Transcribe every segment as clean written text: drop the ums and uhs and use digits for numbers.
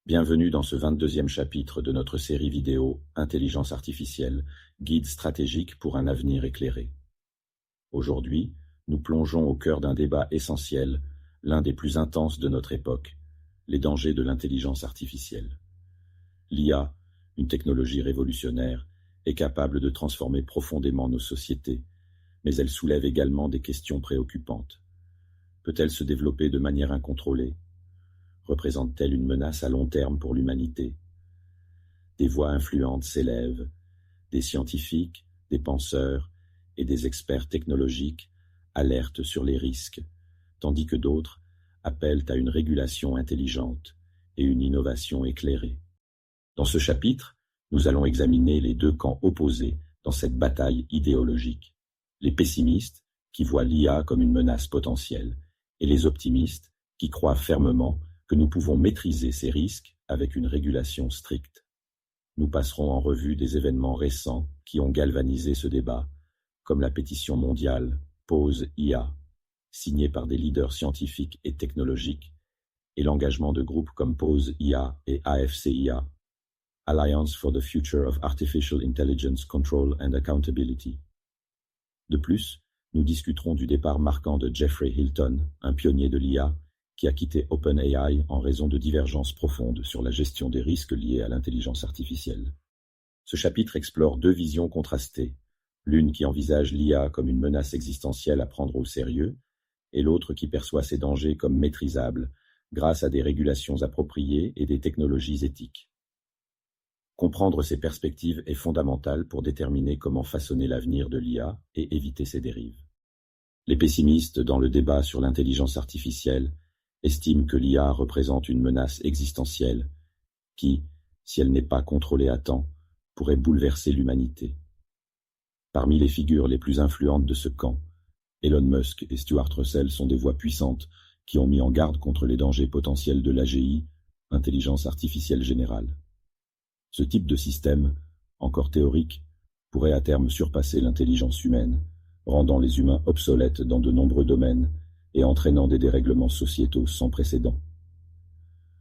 Bienvenue dans ce 22e chapitre de notre série vidéo Intelligence artificielle, guide stratégique pour un avenir éclairé. Aujourd'hui, nous plongeons au cœur d'un débat essentiel, l'un des plus intenses de notre époque, les dangers de l'intelligence artificielle. L'IA, une technologie révolutionnaire, est capable de transformer profondément nos sociétés, mais elle soulève également des questions préoccupantes. Peut-elle se développer de manière incontrôlée? Représente-t-elle une menace à long terme pour l'humanité? Des voix influentes s'élèvent, des scientifiques, des penseurs et des experts technologiques alertent sur les risques, tandis que d'autres appellent à une régulation intelligente et une innovation éclairée. Dans ce chapitre, nous allons examiner les deux camps opposés dans cette bataille idéologique. Les pessimistes, qui voient l'IA comme une menace potentielle, et les optimistes, qui croient fermement que nous pouvons maîtriser ces risques avec une régulation stricte. Nous passerons en revue des événements récents qui ont galvanisé ce débat, comme la pétition mondiale Pause IA, signée par des leaders scientifiques et technologiques, et l'engagement de groupes comme Pause IA et AFCIA, Alliance for the Future of Artificial Intelligence Control and Accountability. De plus, nous discuterons du départ marquant de Geoffrey Hinton, un pionnier de l'IA, qui a quitté OpenAI en raison de divergences profondes sur la gestion des risques liés à l'intelligence artificielle. Ce chapitre explore deux visions contrastées, l'une qui envisage l'IA comme une menace existentielle à prendre au sérieux, et l'autre qui perçoit ces dangers comme maîtrisables grâce à des régulations appropriées et des technologies éthiques. Comprendre ces perspectives est fondamental pour déterminer comment façonner l'avenir de l'IA et éviter ses dérives. Les pessimistes, dans le débat sur l'intelligence artificielle, estiment que l'IA représente une menace existentielle qui, si elle n'est pas contrôlée à temps, pourrait bouleverser l'humanité. Parmi les figures les plus influentes de ce camp, Elon Musk et Stuart Russell sont des voix puissantes qui ont mis en garde contre les dangers potentiels de l'AGI, intelligence artificielle générale. Ce type de système, encore théorique, pourrait à terme surpasser l'intelligence humaine, rendant les humains obsolètes dans de nombreux domaines et entraînant des dérèglements sociétaux sans précédent.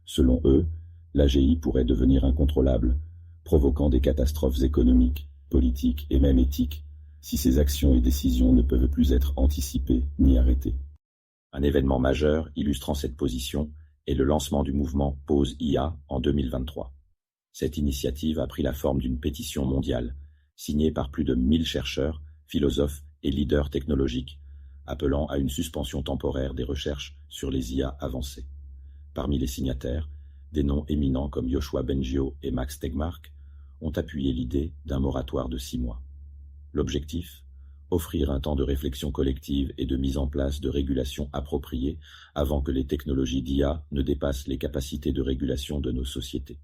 Selon eux, l'AGI pourrait devenir incontrôlable, provoquant des catastrophes économiques, politiques et même éthiques, si ces actions et décisions ne peuvent plus être anticipées ni arrêtées. Un événement majeur illustrant cette position est le lancement du mouvement Pause IA en 2023. Cette initiative a pris la forme d'une pétition mondiale, signée par plus de 1000 chercheurs, philosophes et leaders technologiques, appelant à une suspension temporaire des recherches sur les IA avancées. Parmi les signataires, des noms éminents comme Yoshua Bengio et Max Tegmark ont appuyé l'idée d'un moratoire de 6 mois. L'objectif ? Offrir un temps de réflexion collective et de mise en place de régulations appropriées avant que les technologies d'IA ne dépassent les capacités de régulation de nos sociétés.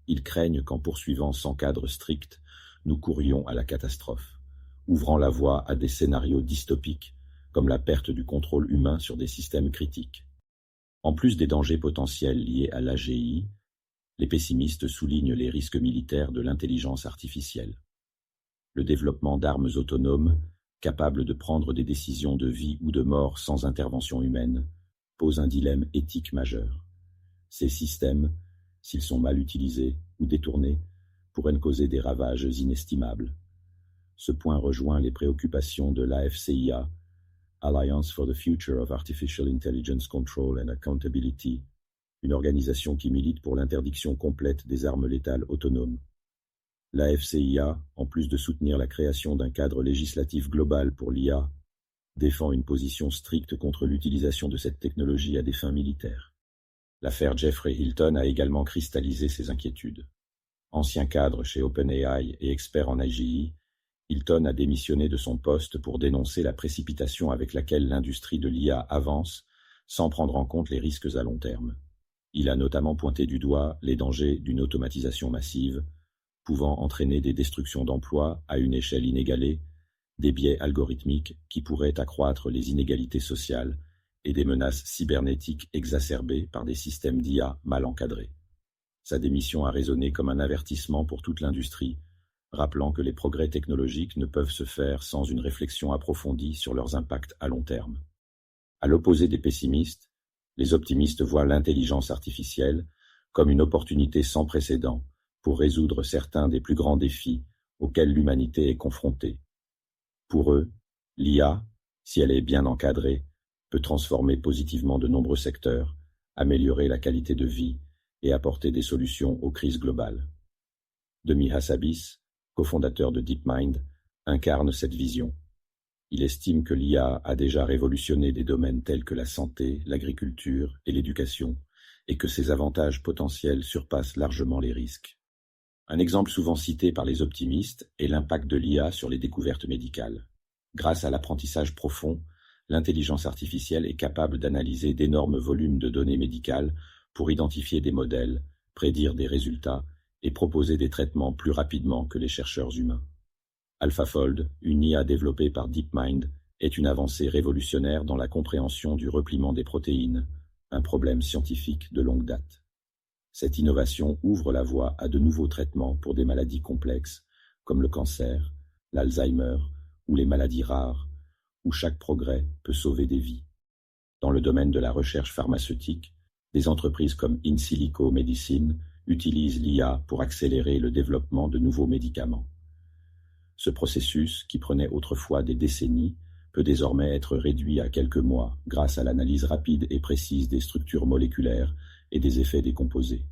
Ils craignent qu'en poursuivant sans cadre strict, nous courions à la catastrophe, ouvrant la voie à des scénarios dystopiques comme la perte du contrôle humain sur des systèmes critiques. En plus des dangers potentiels liés à l'AGI, les pessimistes soulignent les risques militaires de l'intelligence artificielle. Le développement d'armes autonomes, capables de prendre des décisions de vie ou de mort sans intervention humaine, pose un dilemme éthique majeur. Ces systèmes, s'ils sont mal utilisés ou détournés, pourraient causer des ravages inestimables. Ce point rejoint les préoccupations de l'AFCIA, Alliance for the Future of Artificial Intelligence Control and Accountability, une organisation qui milite pour l'interdiction complète des armes létales autonomes. L'AFCIA, en plus de soutenir la création d'un cadre législatif global pour l'IA, défend une position stricte contre l'utilisation de cette technologie à des fins militaires. L'affaire Geoffrey Hinton a également cristallisé ses inquiétudes. Ancien cadre chez OpenAI et expert en AGI, Hinton a démissionné de son poste pour dénoncer la précipitation avec laquelle l'industrie de l'IA avance, sans prendre en compte les risques à long terme. Il a notamment pointé du doigt les dangers d'une automatisation massive, pouvant entraîner des destructions d'emplois à une échelle inégalée, des biais algorithmiques qui pourraient accroître les inégalités sociales et des menaces cybernétiques exacerbées par des systèmes d'IA mal encadrés. Sa démission a résonné comme un avertissement pour toute l'industrie, rappelant que les progrès technologiques ne peuvent se faire sans une réflexion approfondie sur leurs impacts à long terme. À l'opposé des pessimistes, les optimistes voient l'intelligence artificielle comme une opportunité sans précédent pour résoudre certains des plus grands défis auxquels l'humanité est confrontée. Pour eux, l'IA, si elle est bien encadrée, peut transformer positivement de nombreux secteurs, améliorer la qualité de vie et apporter des solutions aux crises globales. Demi Hassabis, cofondateur de DeepMind, incarne cette vision. Il estime que l'IA a déjà révolutionné des domaines tels que la santé, l'agriculture et l'éducation, et que ses avantages potentiels surpassent largement les risques. Un exemple souvent cité par les optimistes est l'impact de l'IA sur les découvertes médicales. Grâce à l'apprentissage profond, l'intelligence artificielle est capable d'analyser d'énormes volumes de données médicales pour identifier des modèles, prédire des résultats et proposer des traitements plus rapidement que les chercheurs humains. AlphaFold, une IA développée par DeepMind, est une avancée révolutionnaire dans la compréhension du repliement des protéines, un problème scientifique de longue date. Cette innovation ouvre la voie à de nouveaux traitements pour des maladies complexes, comme le cancer, l'Alzheimer ou les maladies rares, où chaque progrès peut sauver des vies. Dans le domaine de la recherche pharmaceutique, des entreprises comme In Silico Medicine utilisent l'IA pour accélérer le développement de nouveaux médicaments. Ce processus, qui prenait autrefois des décennies, peut désormais être réduit à quelques mois grâce à l'analyse rapide et précise des structures moléculaires et des effets des composés.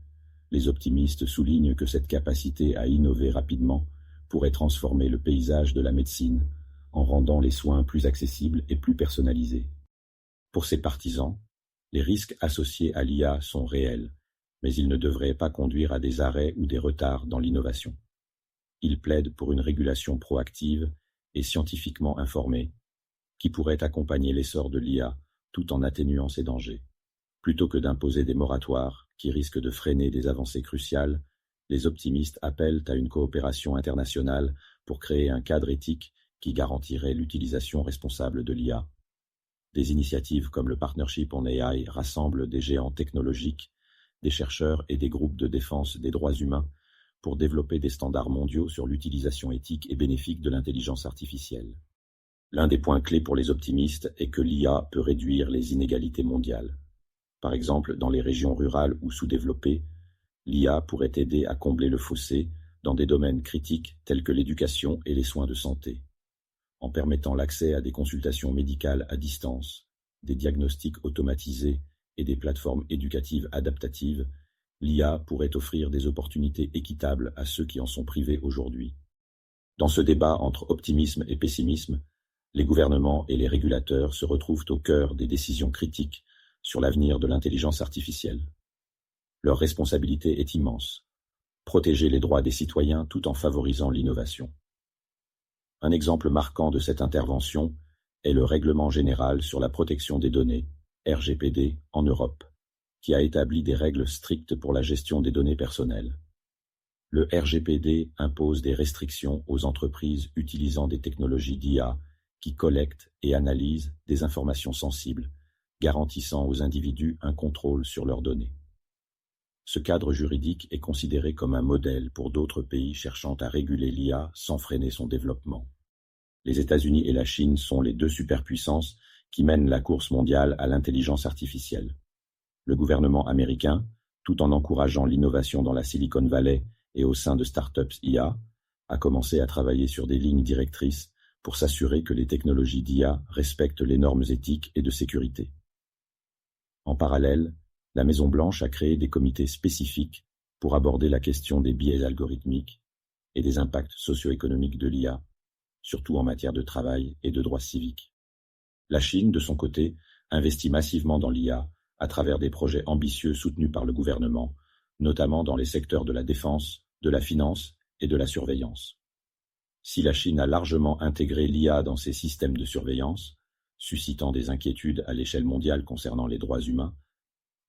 Les optimistes soulignent que cette capacité à innover rapidement pourrait transformer le paysage de la médecine en rendant les soins plus accessibles et plus personnalisés. Pour ces partisans, les risques associés à l'IA sont réels, mais ils ne devraient pas conduire à des arrêts ou des retards dans l'innovation. Ils plaident pour une régulation proactive et scientifiquement informée qui pourrait accompagner l'essor de l'IA tout en atténuant ses dangers. Plutôt que d'imposer des moratoires qui risquent de freiner des avancées cruciales, les optimistes appellent à une coopération internationale pour créer un cadre éthique qui garantirait l'utilisation responsable de l'IA. Des initiatives comme le Partnership on AI rassemblent des géants technologiques, des chercheurs et des groupes de défense des droits humains pour développer des standards mondiaux sur l'utilisation éthique et bénéfique de l'intelligence artificielle. L'un des points clés pour les optimistes est que l'IA peut réduire les inégalités mondiales. Par exemple, dans les régions rurales ou sous-développées, l'IA pourrait aider à combler le fossé dans des domaines critiques tels que l'éducation et les soins de santé. En permettant l'accès à des consultations médicales à distance, des diagnostics automatisés et des plateformes éducatives adaptatives, l'IA pourrait offrir des opportunités équitables à ceux qui en sont privés aujourd'hui. Dans ce débat entre optimisme et pessimisme, les gouvernements et les régulateurs se retrouvent au cœur des décisions critiques sur l'avenir de l'intelligence artificielle. Leur responsabilité est immense: protéger les droits des citoyens tout en favorisant l'innovation. Un exemple marquant de cette intervention est le Règlement général sur la protection des données, RGPD, en Europe, qui a établi des règles strictes pour la gestion des données personnelles. Le RGPD impose des restrictions aux entreprises utilisant des technologies d'IA qui collectent et analysent des informations sensibles, garantissant aux individus un contrôle sur leurs données. Ce cadre juridique est considéré comme un modèle pour d'autres pays cherchant à réguler l'IA sans freiner son développement. Les États-Unis et la Chine sont les deux superpuissances qui mènent la course mondiale à l'intelligence artificielle. Le gouvernement américain, tout en encourageant l'innovation dans la Silicon Valley et au sein de startups IA, a commencé à travailler sur des lignes directrices pour s'assurer que les technologies d'IA respectent les normes éthiques et de sécurité. En parallèle, la Maison-Blanche a créé des comités spécifiques pour aborder la question des biais algorithmiques et des impacts socio-économiques de l'IA, surtout en matière de travail et de droits civiques. La Chine, de son côté, investit massivement dans l'IA à travers des projets ambitieux soutenus par le gouvernement, notamment dans les secteurs de la défense, de la finance et de la surveillance. Si la Chine a largement intégré l'IA dans ses systèmes de surveillance, suscitant des inquiétudes à l'échelle mondiale concernant les droits humains,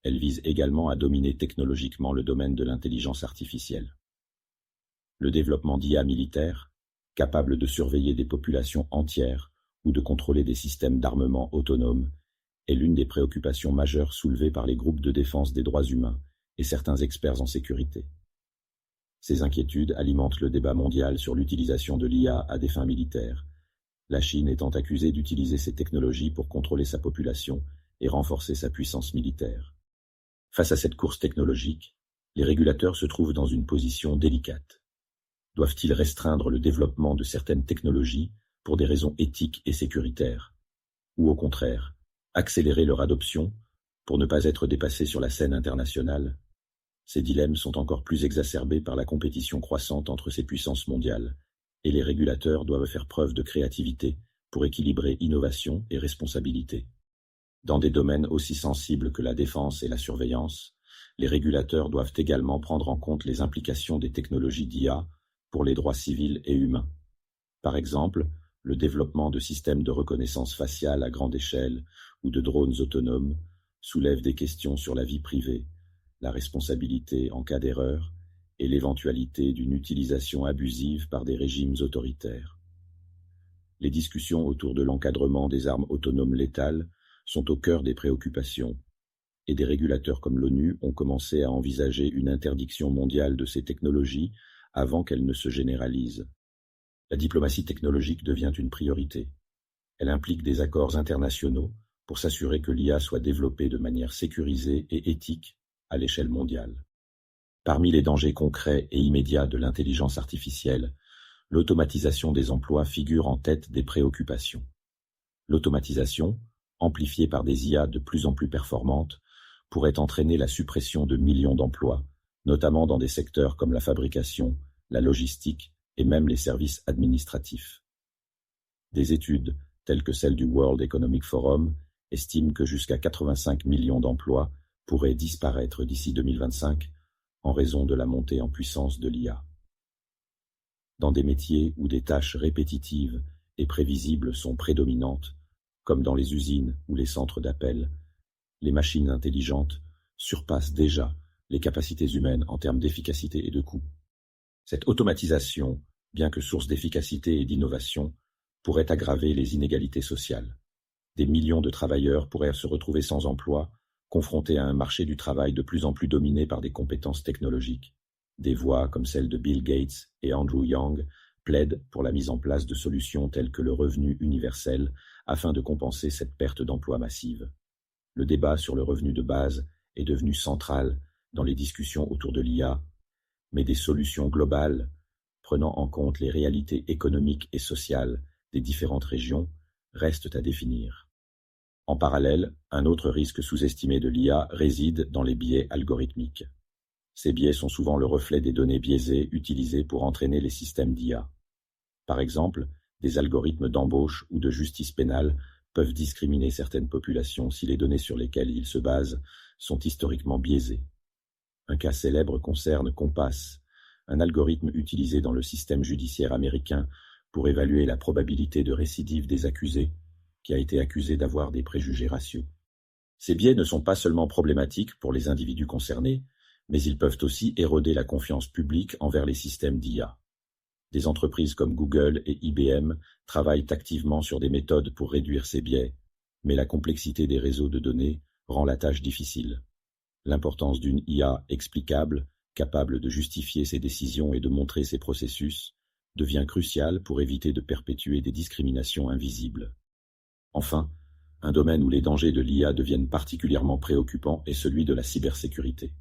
elle vise également à dominer technologiquement le domaine de l'intelligence artificielle. Le développement d'IA militaire, capable de surveiller des populations entières ou de contrôler des systèmes d'armement autonomes, est l'une des préoccupations majeures soulevées par les groupes de défense des droits humains et certains experts en sécurité. Ces inquiétudes alimentent le débat mondial sur l'utilisation de l'IA à des fins militaires, la Chine étant accusée d'utiliser ces technologies pour contrôler sa population et renforcer sa puissance militaire. Face à cette course technologique, les régulateurs se trouvent dans une position délicate. Doivent-ils restreindre le développement de certaines technologies pour des raisons éthiques et sécuritaires, ou au contraire, accélérer leur adoption pour ne pas être dépassés sur la scène internationale? Ces dilemmes sont encore plus exacerbés par la compétition croissante entre ces puissances mondiales, et les régulateurs doivent faire preuve de créativité pour équilibrer innovation et responsabilité. Dans des domaines aussi sensibles que la défense et la surveillance, les régulateurs doivent également prendre en compte les implications des technologies d'IA pour les droits civils et humains. Par exemple, le développement de systèmes de reconnaissance faciale à grande échelle ou de drones autonomes soulève des questions sur la vie privée, la responsabilité en cas d'erreur et l'éventualité d'une utilisation abusive par des régimes autoritaires. Les discussions autour de l'encadrement des armes autonomes létales sont au cœur des préoccupations, et des régulateurs comme l'ONU ont commencé à envisager une interdiction mondiale de ces technologies avant qu'elles ne se généralisent. La diplomatie technologique devient une priorité. Elle implique des accords internationaux pour s'assurer que l'IA soit développée de manière sécurisée et éthique à l'échelle mondiale. Parmi les dangers concrets et immédiats de l'intelligence artificielle, l'automatisation des emplois figure en tête des préoccupations. L'automatisation, amplifiée par des IA de plus en plus performantes, pourrait entraîner la suppression de millions d'emplois, notamment dans des secteurs comme la fabrication, la logistique et même les services administratifs. Des études, telles que celle du World Economic Forum, estiment que jusqu'à 85 millions d'emplois pourraient disparaître d'ici 2025 en raison de la montée en puissance de l'IA. Dans des métiers où des tâches répétitives et prévisibles sont prédominantes, comme dans les usines ou les centres d'appel, les machines intelligentes surpassent déjà les capacités humaines en termes d'efficacité et de coût. Cette automatisation, bien que source d'efficacité et d'innovation, pourrait aggraver les inégalités sociales. Des millions de travailleurs pourraient se retrouver sans emploi, confrontés à un marché du travail de plus en plus dominé par des compétences technologiques. Des voix comme celle de Bill Gates et Andrew Yang plaident pour la mise en place de solutions telles que le revenu universel afin de compenser cette perte d'emploi massive. Le débat sur le revenu de base est devenu central dans les discussions autour de l'IA, mais des solutions globales, prenant en compte les réalités économiques et sociales des différentes régions, restent à définir. En parallèle, un autre risque sous-estimé de l'IA réside dans les biais algorithmiques. Ces biais sont souvent le reflet des données biaisées utilisées pour entraîner les systèmes d'IA. Par exemple, des algorithmes d'embauche ou de justice pénale peuvent discriminer certaines populations si les données sur lesquelles ils se basent sont historiquement biaisées. Un cas célèbre concerne Compass, un algorithme utilisé dans le système judiciaire américain pour évaluer la probabilité de récidive des accusés, qui a été accusé d'avoir des préjugés raciaux. Ces biais ne sont pas seulement problématiques pour les individus concernés, mais ils peuvent aussi éroder la confiance publique envers les systèmes d'IA. Des entreprises comme Google et IBM travaillent activement sur des méthodes pour réduire ces biais, mais la complexité des réseaux de données rend la tâche difficile. L'importance d'une IA explicable, capable de justifier ses décisions et de montrer ses processus, devient cruciale pour éviter de perpétuer des discriminations invisibles. Enfin, un domaine où les dangers de l'IA deviennent particulièrement préoccupants est celui de la cybersécurité.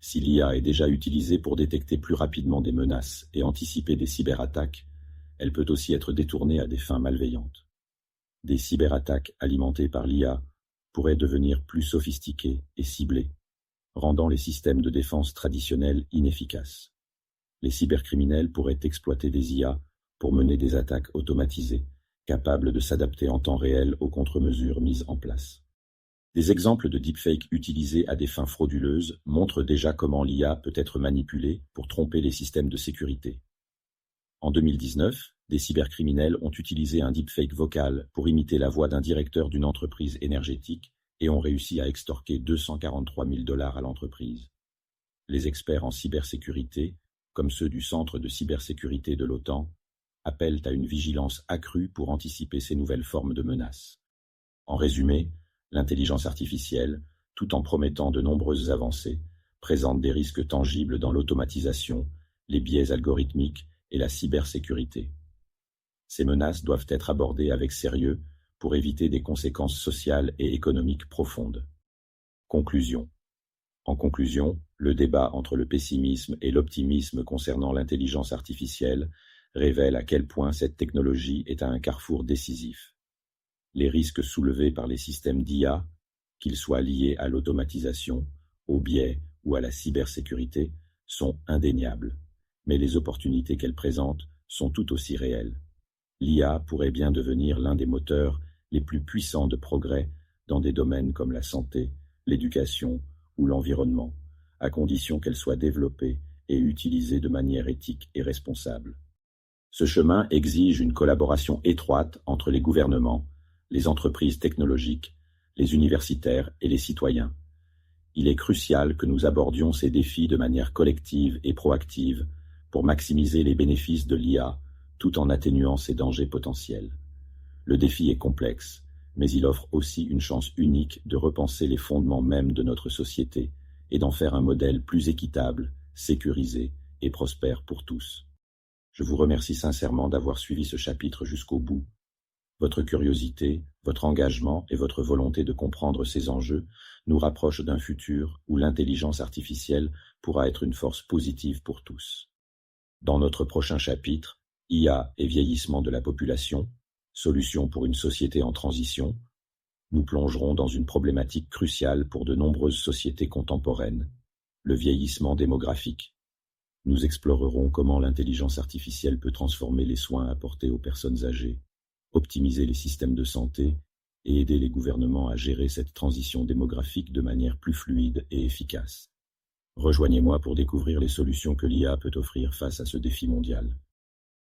Si l'IA est déjà utilisée pour détecter plus rapidement des menaces et anticiper des cyberattaques, elle peut aussi être détournée à des fins malveillantes. Des cyberattaques alimentées par l'IA pourraient devenir plus sophistiquées et ciblées, rendant les systèmes de défense traditionnels inefficaces. Les cybercriminels pourraient exploiter des IA pour mener des attaques automatisées, capables de s'adapter en temps réel aux contre-mesures mises en place. Des exemples de deepfake utilisés à des fins frauduleuses montrent déjà comment l'IA peut être manipulée pour tromper les systèmes de sécurité. En 2019, des cybercriminels ont utilisé un deepfake vocal pour imiter la voix d'un directeur d'une entreprise énergétique et ont réussi à extorquer 243 000 $ à l'entreprise. Les experts en cybersécurité, comme ceux du Centre de cybersécurité de l'OTAN, appellent à une vigilance accrue pour anticiper ces nouvelles formes de menaces. En résumé, l'intelligence artificielle, tout en promettant de nombreuses avancées, présente des risques tangibles dans l'automatisation, les biais algorithmiques et la cybersécurité. Ces menaces doivent être abordées avec sérieux pour éviter des conséquences sociales et économiques profondes. Conclusion. En conclusion, Le débat entre le pessimisme et l'optimisme concernant l'intelligence artificielle révèle à quel point cette technologie est à un carrefour décisif. Les risques soulevés par les systèmes d'IA, qu'ils soient liés à l'automatisation, au biais ou à la cybersécurité, sont indéniables, mais les opportunités qu'elles présentent sont tout aussi réelles. L'IA pourrait bien devenir l'un des moteurs les plus puissants de progrès dans des domaines comme la santé, l'éducation ou l'environnement, à condition qu'elle soit développée et utilisée de manière éthique et responsable. Ce chemin exige une collaboration étroite entre les gouvernements, les entreprises technologiques, les universitaires et les citoyens. Il est crucial que nous abordions ces défis de manière collective et proactive pour maximiser les bénéfices de l'IA tout en atténuant ses dangers potentiels. Le défi est complexe, mais il offre aussi une chance unique de repenser les fondements mêmes de notre société et d'en faire un modèle plus équitable, sécurisé et prospère pour tous. Je vous remercie sincèrement d'avoir suivi ce chapitre jusqu'au bout. Votre curiosité, votre engagement et votre volonté de comprendre ces enjeux nous rapprochent d'un futur où l'intelligence artificielle pourra être une force positive pour tous. Dans notre prochain chapitre, IA et vieillissement de la population, solutions pour une société en transition, nous plongerons dans une problématique cruciale pour de nombreuses sociétés contemporaines, le vieillissement démographique. Nous explorerons comment l'intelligence artificielle peut transformer les soins apportés aux personnes âgées, optimiser les systèmes de santé et aider les gouvernements à gérer cette transition démographique de manière plus fluide et efficace. Rejoignez-moi pour découvrir les solutions que l'IA peut offrir face à ce défi mondial.